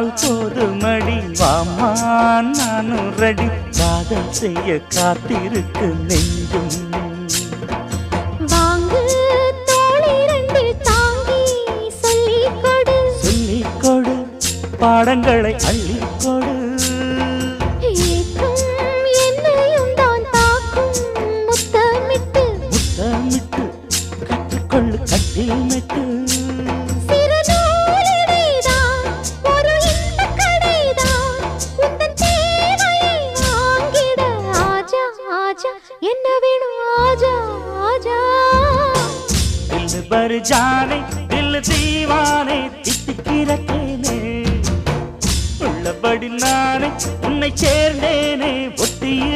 சொன்னால் போதுமடி வாமா நானும் ரெடி காதல் செய்ய காத்திருக்கு நெஞ்சும் வாங்கு தோளி ரெண்டு தாங்கி சொல்லிக்கொடு சொல்லிக்கொடு பாடங்களை அள்ளிக்கொடு ஏற்றும் என்னையும் தான் தாக்கும் முத்தமிட்டு முத்தமிட்டு கற்றுக்கொள்ளு கட்டில் மெட்டு சிறு நூலிடைதான் ஒரு இன்பக் கடைதான் உந்தன் தேவையை வாங்கிட ஆஜா ஆஜா என்ன வேணும் ஆஜா ஆஜா दिल भर जाने दिल दीवाने தித்திக்கிறேனே உள்ளபடி நானே உன்னை சேர்ந்தேனே ஒத்தியே